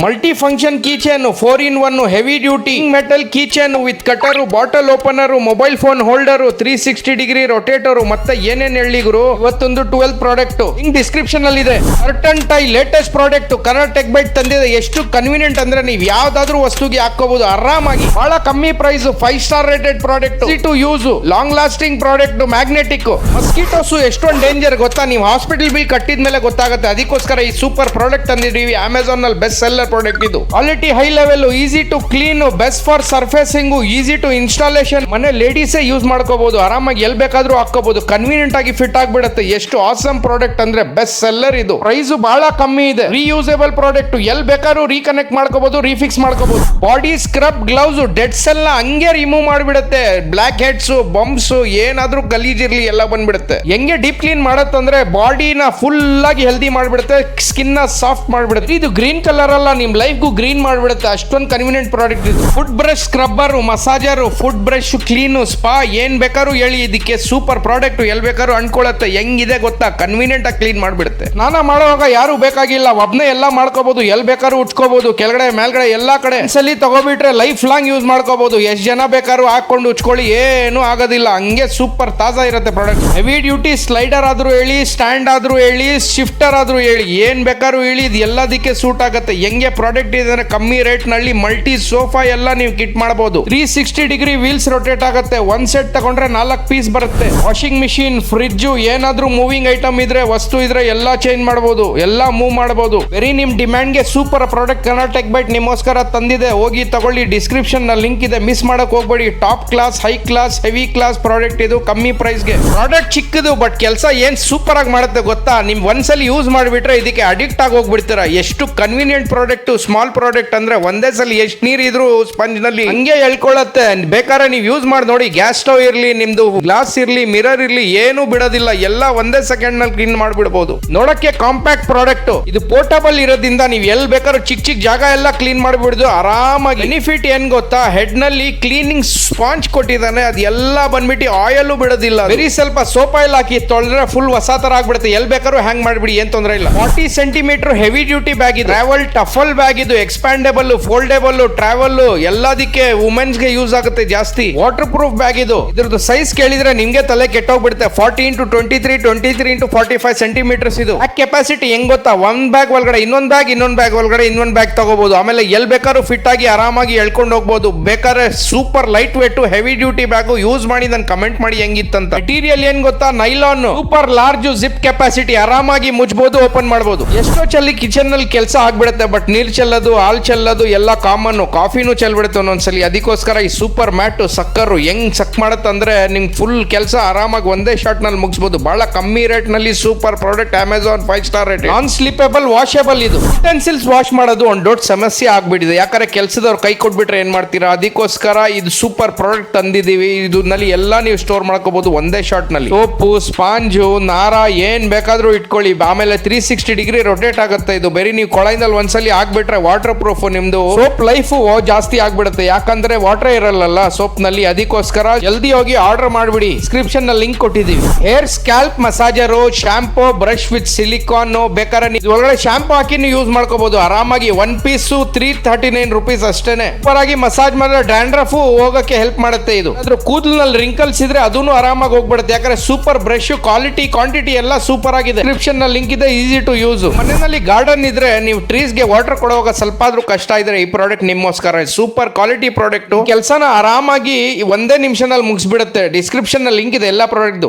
Multi function keychain 4-in-1 heavy duty metal keychain with cutter, bottle opener, mobile phone holder, 360 rotator ಮತ್ತೆ ಏನೇನ್ ಹೇಳಿದ್ರು ಇವತ್ತೊಂದು 12 product ಹಿಂಗ್ description ಅಲ್ಲಿ ಇದೆ. Curtain tie latest product Kannada tech byte ತಂದಿದೆ. ಎಷ್ಟು ಕನ್ವೀನಿಯಂಟ್ ಅಂದ್ರೆ ನೀವು ಯಾವ್ದಾದ್ರು ವಸ್ತುಗೆ ಹಾಕೋಬಹುದು ಆರಾಮಾಗಿ. ಬಹಳ ಕಮ್ಮಿ price, 5 star rated product, to use, long lasting product, magnetic. Mosquitoes ಎಷ್ಟೊಂದು ಡೇಂಜರ್ ಗೊತ್ತಾ, ನೀವು ಹಾಸ್ಪಿಟಲ್ ಬಿಲ್ ಕಟ್ಟಿದ ಮೇಲೆ ಗೊತ್ತಾಗುತ್ತೆ. ಅದಕ್ಕೋಸ್ಕರ ಈ ಸೂಪರ್ ಪ್ರಾಡಕ್ಟ್ ತಂದಿದ್ದೀವಿ. ಅಮೆಝಾನ್ ನಲ್ಲಿ ಬೆಸ್ಟ್ ಸೆಲ್ಲರ್ ಪ್ರಾಡಕ್ಟ್ ಇದು. Quality high level, easy to clean, best for surfacing, easy to installation. ಮನೆ ಲೇಡೀಸೇ ಯೂಸ್ ಮಾಡ್ಕೋಬಹುದು, ಆರಾಮಾಗಿ ಎಲ್ ಬೇಕಾದ್ರೂ ಹಾಕೋಬಹುದು, ಕನ್ವೀನಿಯಂಟ್ ಆಗಿ ಫಿಟ್ ಆಗ್ಬಿಡುತ್ತೆ. ಎಷ್ಟು ಆಸಮ್ ಪ್ರಾಡಕ್ಟ್ ಅಂದ್ರೆ ಬೆಸ್ಟ್ ಸೆಲ್ಲರ್ ಇದು. ಪ್ರೈಸ್ ಬಹಳ ಕಮ್ಮಿ ಇದೆ. ರೀಯೂಸೇಬಲ್ ಪ್ರಾಡಕ್ಟ್, ಎಲ್ ಬೇಕಾದ್ರೂ ರೀಕನೆಕ್ಟ್ ಮಾಡ್ಕೋಬಹುದು, ರೀಫಿಕ್ಸ್ ಮಾಡ್ಕೋಬಹುದು. ಬಾಡಿ ಸ್ಕ್ರಬ್, ಗ್ಲೌಸ್, ಡೆಡ್ಸ್ ಎಲ್ಲ ಹಂಗೆ ರಿಮೂವ್ ಮಾಡಿಬಿಡುತ್ತೆ. ಬ್ಲಾಕ್ ಹೆಡ್ಸ್, ಬಂಪ್ಸ್ ಏನಾದ್ರೂ ಗಲೀಜ್ ಇರ್ಲಿ ಎಲ್ಲ ಬಂದ್ಬಿಡುತ್ತೆ. ಹೆಂಗೆ ಡೀಪ್ ಕ್ಲೀನ್ ಮಾಡತ್ತಂದ್ರೆ ಬಾಡಿನ ಫುಲ್ ಆಗಿ ಹೆಲ್ದಿ ಮಾಡ್ಬಿಡುತ್ತೆ, ಸ್ಕಿನ್ ನ ಸಾಫ್ಟ್ ಮಾಡ್ಬಿಡುತ್ತೆ. ಇದು ಗ್ರೀನ್ ಕಲರ್ ಅಲ್ಲ, ನಿಮ್ ಲೈಫ್ ಗೂ ಗ್ರೀನ್ ಮಾಡ್ಬಿಡುತ್ತೆ. ಅಷ್ಟೊಂದು ಕನ್ವೀನಿಯಂಟ್ ಪ್ರಾಡಕ್ಟ್ ಇದು. Food brush, scrubber, massager, food brush, clean, spa ಏನ್ ಬೇಕಾದ್ರೂ ಹೇಳಿ ಇದಕ್ಕೆ ಸೂಪರ್ ಪ್ರಾಡಕ್ಟ್. ಎಲ್ ಬೇಕಾದ್ರೂ ಅನ್ಕೊಳ್ಳುತ್ತೆ. ಹೆಂಗಿದೆ ಗೊತ್ತಾ, ಕನ್ವೀನಿಯಂಟ್ ಆಗಿ ಕ್ಲೀನ್ ಮಾಡ್ಬಿಡುತ್ತೆ. ಸ್ನಾನ ಮಾಡುವಾಗ ಯಾರು ಬೇಕಾಗಿಲ್ಲ, ಒಬ್ನೇ ಎಲ್ಲ ಮಾಡ್ಕೋಬಹುದು, ಎಲ್ ಬೇಕಾದ್ರೂ ಉಚ್ಕೋಬಹುದು, ಕೆಳಗಡೆ ಮೇಲ್ಗಡೆ ಎಲ್ಲಾ ಕಡೆ. ಸಲಿ ತಗೋಬಿಟ್ರೆ ಲೈಫ್ ಲಾಂಗ್ ಯೂಸ್ ಮಾಡ್ಕೋಬಹುದು. ಎಷ್ಟು ಜನ ಬೇಕಾದ್ರೂ ಹಾಕೊಂಡು ಉಚ್ಕೊಳ್ಳಿ, ಏನು ಆಗೋದಿಲ್ಲ. ಹಂಗೆ ಸೂಪರ್ ತಾಜಾ ಇರುತ್ತೆ ಪ್ರಾಡಕ್ಟ್. ಹೆವಿ ಡ್ಯೂಟಿ ಸ್ಲೈಡರ್ ಆದ್ರೂ ಹೇಳಿ, ಸ್ಟ್ಯಾಂಡ್ ಆದ್ರೂ ಹೇಳಿ, ಶಿಫ್ಟರ್ ಆದ್ರೂ ಹೇಳಿ, ಏನ್ ಬೇಕಾದ್ರೂ ಹೇಳಿ, ಇದು ಎಲ್ಲದಕ್ಕೆ ಸೂಟ್ ಆಗುತ್ತೆ. ಹೆಂಗೆ ಪ್ರಾಡಕ್ಟ್ ಇದೆ ಅಂದ್ರೆ ಕಮ್ಮಿ ರೇಟ್ ನಲ್ಲಿ ಮಲ್ಟಿ ಸೋಫಾ ಎಲ್ಲ ನೀವು ಕಿಟ್ ಮಾಡಬಹುದು. 360 ವೀಲ್ಸ್ ರೊಟೇಟ್ ಆಗುತ್ತೆ. ಒಂದ್ ಸೆಟ್ ತಗೊಂಡ್ರೆ 4 ಪೀಸ್ ಬರುತ್ತೆ. ವಾಷಿಂಗ್ ಮಿಷಿನ್, ಫ್ರಿಡ್ಜ್, ಏನಾದ್ರೂ ಮೂವಿಂಗ್ ಐಟಮ್ ಇದ್ರೆ, ವಸ್ತು ಇದ್ರೆ ಎಲ್ಲ ಚೇಂಜ್ ಮಾಡಬಹುದು, ಎಲ್ಲ ಮೂವ್ ಮಾಡಬಹುದು. ವೆರಿ ನಿಮ್ ಡಿಮ್ಯಾಂಡ್ ಗೆ super product Kannada tech byte ನಿಮಗೋಸ್ಕರ ತಂದಿದೆ. ಹೋಗಿ ತಗೊಳ್ಳಿ, ಡಿಸ್ಕ್ರಿಪ್ಷನ್ ನಲ್ಲಿ ಲಿಂಕ್ ಇದೆ, ಮಿಸ್ ಮಾಡಕ್ ಹೋಗ್ಬೇಡಿ. Top class, high class, heavy class product ಇದು, ಕಮ್ಮಿ ಪ್ರೈಸ್ ಗೆ. ಪ್ರಾಡಕ್ಟ್ ಚಿಕ್ಕದು ಬಟ್ ಕೆಲಸ ಏನ್ ಸೂಪರ್ ಆಗಿ ಮಾಡುತ್ತೆ ಗೊತ್ತಾ. ನಿಮ್ ಒಂದ್ಸಲಿ ಯೂಸ್ ಮಾಡಿಬಿಟ್ರೆ ಇದಕ್ಕೆ ಅಡಿಕ್ಟ್ ಆಗಿ ಹೋಗ್ಬಿಡ್ತೀರಾ. ಎಷ್ಟು ಕನ್ವೀನಿಯಂಟ್ ಪ್ರಾಡಕ್ಟ್, ಸ್ಮಾಲ್ ಪ್ರಾಡಕ್ಟ್ ಅಂದ್ರೆ ಒಂದೇ ಸಲ ಎಷ್ಟು ನೀರ್ ಇದ್ರು ಸ್ಪಂಜ್ ನಲ್ಲಿ ಹಂಗೆ ಎಳ್ಕೊಳ್ಳುತ್ತೆ. ಬೇಕಾದ್ರೆ ನೀವು ಯೂಸ್ ಮಾಡಿ ನೋಡಿ. ಗ್ಯಾಸ್ ಸ್ಟವ್ ಇರ್ಲಿ, ನಿಮ್ದು ಗ್ಲಾಸ್ ಇರ್ಲಿ, ಮಿರರ್ ಇರ್ಲಿ, ಏನು ಬಿಡೋದಿಲ್ಲ. ಎಲ್ಲ ಒಂದೇ ಸೆಕೆಂಡ್ ನಲ್ಲಿ ಕ್ಲೀನ್ ಮಾಡ್ಬಿಡಬಹುದು. ನೋಡಕ್ಕೆ ಕಾಂಪ್ಯಾಕ್ಟ್ ಪ್ರಾಡಕ್ಟ್ ಇದು. ಪೋರ್ಟಬಲ್ ಇರೋದ್ರಿಂದ ನೀವು ಎಲ್ ಬೇಕಾದ್ರೂ ಚಿಕ್ಕ ಚಿಕ್ಕ ಜಾಗ ಎಲ್ಲ ಕ್ಲೀನ್ ಮಾಡಿಬಿಡುದು ಆರಾಮಾಗಿ. ಬೆನಿಫಿಟ್ ಏನ್ ಗೊತ್ತಾ, ಹೆಡ್ ನಲ್ಲಿ ಕ್ಲೀನಿಂಗ್ ಸ್ಪಾಂಜ್ ಕೊಟ್ಟಿದ್ದಾನೆ. ಅದು ಎಲ್ಲ ಬಂದ್ಬಿಟ್ಟು ಆಯಿಲ್ ಬಿಡೋದಿಲ್ಲ. ಬರೀ ಸ್ವಲ್ಪ ಸೋಪ್ ಆಯಿಲ್ ಹಾಕಿ ತೊಳೆದ್ರೆ ಫುಲ್ ಹೊಸ ತರ ಆಗ್ಬಿಡುತ್ತೆ. ಎಲ್ ಬೇಕಾದ್ರೂ ಹ್ಯಾಂಗ್ ಮಾಡ್ಬಿಡಿ, ಏನ್ ತೊಂದ್ರೆ ಇಲ್ಲ. 40 ಸೆಂಟಿಮೀಟರ್ ಹೆವಿ ಡ್ಯೂಟಿ ಬ್ಯಾಗ್ ಇದು. ಟ್ರಾವೆಲ್ ಟಫಲ್ ಬ್ಯಾಗ್ ಇದು. ಎಕ್ಸ್ಪ್ಯಾಂಡೇಬಲ್, ಫೋಲ್ಡೇಬಲ್, ಟ್ರಾವೆಲ್ ಎಲ್ಲದಕ್ಕೆ ವುಮೆನ್ಸ್ ಗೆ ಯೂಸ್ ಆಗುತ್ತೆ ಜಾಸ್ತಿ. ವಾಟರ್ ಪ್ರೂಫ್ ಬ್ಯಾಗ್ ಇದು. ಇದ್ರದ್ದು ಸೈಜ್ ಕೇಳಿದ್ರೆ ನಿಮ್ಗೆ ತಲೆ ಕೆಟ್ಟೋಗ್ಬಿಡುತ್ತೆ. 40x23, 23x45 ಸೆಂಟಿಮೀಟರ್ಸ್ ಇದು. ಕೆಪಾಸಿಟಿ ಹೆಂಗ್ ಗೊತ್ತಾ, ಒಂದ್ ಬ್ಯಾಗ್ ಒಳಗಡೆ ಇನ್ನೊಂದ್ ಬ್ಯಾಗ್, ಇನ್ನೊಂದ್ ಬ್ಯಾಗ್ ಒಳಗಡೆ ಇನ್ನೊಂದ್ ಬ್ಯಾಗ್ ತಗೋಬಹುದು. ಆಮೇಲೆ ಎಲ್ ಬೇಕಾದ್ರೂ ಫಿಟ್ ಆಗಿ ಆರಾಮಾಗಿ ಎಳ್ಕೊಂಡು ಹೋಗ್ಬಹುದು. ಬೇಕಾದ್ರೆ super light weight heavy duty bag use ಮಾಡಿ ನನ್ ಕಮೆಂಟ್ ಮಾಡಿ ಹೆಂಗಿತ್ತಂತ. ಮೆಟೀರಿಯಲ್ ಏನ್ ಗೊತ್ತಾ, nylon. Super large zip capacity, ಆರಾಮಾಗಿ ಮುಚ್ಚಬಹುದು, ಓಪನ್ ಮಾಡಬಹುದು. ಎಷ್ಟೋ ಚಲ್ಲಿ ಕಿಚನ್ ನಲ್ಲಿ ಕೆಲಸ ಆಗ್ಬಿಡುತ್ತೆ, ಬಟ್ ನೀರ್ ಚೆಲ್ಲೋದು, ಹಾಲ್ ಚೆಲ್ಲೋದು ಎಲ್ಲ ಕಾಮನ್. ಕಾಫಿನೂ ಚೆಲ್ಬಿಡುತ್ತೆ ಒಂದೊಂದ್ಸಲಿ. ಅದಕ್ಕೋಸ್ಕರ ಈ ಸೂಪರ್ ಮ್ಯಾಟ್ ಸಕ್ಕರು ಹೆಂಗ್ ಸಕ್ ಮಾಡತ್ತಂದ್ರೆ ನಿಮ್ ಫುಲ್ ಕೆಲಸ ಆರಾಮಾಗಿ ಒಂದೇ ಶಾಟ್ ನಲ್ಲಿ ಮುಗಿಸಬಹುದು. ಬಹಳ ಕಮ್ಮಿ ರೇಟ್ ನಲ್ಲಿ super product. Amazon 5 star rate. Non slippable, washable ಇದು. ಯುಟೆನ್ಸಿಲ್ಸ್ ವಾಶ್ ಮಾಡೋದು ಒಂದು ದೊಡ್ಡ ಸಮಸ್ಯೆ ಆಗ್ಬಿಟ್ಟಿದೆ. ಯಾಕಂದ್ರೆ ಕೆಲಸದವ್ರು ಕೈ ಕೊಟ್ಬಿಟ್ರೆ ಏನ್ ಮಾಡ್ತೀರಾ. ಅದಕ್ಕೋಸ್ಕರ ಇದು ಸೂಪರ್ ಪ್ರಾಡಕ್ಟ್ ತಂದಿದೀವಿ. ಇದರಲ್ಲಿ ಎಲ್ಲ ನೀವು ಸ್ಟೋರ್ ಮಾಡ್ಕೋಬಹುದು ಒಂದೇ ಶಾಟ್ ನಲ್ಲಿ. ಸೋಪು, ಸ್ಪಾಂಜು, ನಾರ ಏನ್ ಬೇಕಾದ್ರೂ ಇಟ್ಕೊಳ್ಳಿ. ಆಮೇಲೆ 360 ರೊಟೇಟ್ ಆಗುತ್ತೆ ಇದು. ಬರೀ ನೀವು ಕೊಳೈನಲ್ಲಿ ಒಂದ್ಸಲಿ ಆಗ್ಬಿಟ್ರೆ ವಾಟರ್ ಪ್ರೂಫ್. ನಿಮ್ದು ಸೋಪ್ ಲೈಫ್ ಜಾಸ್ತಿ ಆಗ್ಬಿಡುತ್ತೆ, ಯಾಕಂದ್ರೆ ವಾಟರ್ ಇರಲ್ಲ ಸೋಪ್ ನಲ್ಲಿ. ಅದಕ್ಕೋಸ್ಕರ ಜಲ್ದಿ ಹೋಗಿ ಆರ್ಡರ್ ಮಾಡ್ಬಿಡಿ. ಡಿಸ್ಕ್ರಿಪ್ಷನ್ ನಲ್ಲಿ ಲಿಂಕ್ ಕೊಟ್ಟಿದೀವಿ. Hair scalp massager, shampoo, brush with silicon. ಬೇಕಾದ್ರೆ ನೀವು ಒಳಗಡೆ ಶಾಂಪೂ ಹಾಕಿ ನೀವು ಯೂಸ್ ಮಾಡ್ಕೋಬಹುದು ಆರಾಮಾಗಿ. 1 ಪೀಸ್ 339 ರೂಪೀಸ್ ಅಷ್ಟೇನೆ. ಸೂಪರ್ ಆಗಿ ಮಸಾಜ್ ಮಾಡಿದ್ರೆ ಡ್ಯಾಂಡ್ರಫ್ ಹೋಗಕ್ಕೆ ಹೆಲ್ಪ್ ಮಾಡುತ್ತೆ ಇದು. ಅದ್ರ ಕೂದಲಿನಲ್ಲಿ ರಿಂಕಲ್ಸ್ ಇದ್ರೆ ಅದನ್ನು ಆರಾಮಾಗಿ ಹೋಗ್ಬಿಡುತ್ತೆ. ಯಾಕಂದ್ರೆ ಸೂಪರ್ ಬ್ರಷ್, ಕ್ವಾಲಿಟಿ, ಕ್ವಾಂಟಿಟಿ ಎಲ್ಲ ಸೂಪರ್ ಆಗಿದೆ. ಡಿಸ್ಕ್ರಿಪ್ಷನ್ ನಲ್ಲಿ ಲಿಂಕ್ ಇದೆ, ಈಸಿ ಟು ಯೂಸ್. ಮನೆಯಲ್ಲಿ ಗಾರ್ಡನ್ ಇದ್ರೆ ನೀವು ಟ್ರೀಸ್ ಗೆ ವಾಟರ್ ಕೊಡುವಾಗ ಸ್ವಲ್ಪ ಆದ್ರೂ ಕಷ್ಟ ಇದ್ರೆ ಈ ಪ್ರಾಡಕ್ಟ್ ನಿಮ್ಮಗೋಸ್ಕರ. Super quality product. ಕೆಲಸನ ಆರಾಮಾಗಿ ಒಂದೇ ನಿಮಿಷನಲ್ಲಿ ಮುಗಿಸ್ಬಿಡುತ್ತೆ. ಡಿಸ್ಕ್ರಿಪ್ಷನ್ ನಲ್ಲಿ ಲಿಂಕ್ ಇದೆ ಎಲ್ಲ ಪ್ರಾಡಕ್ಟ್.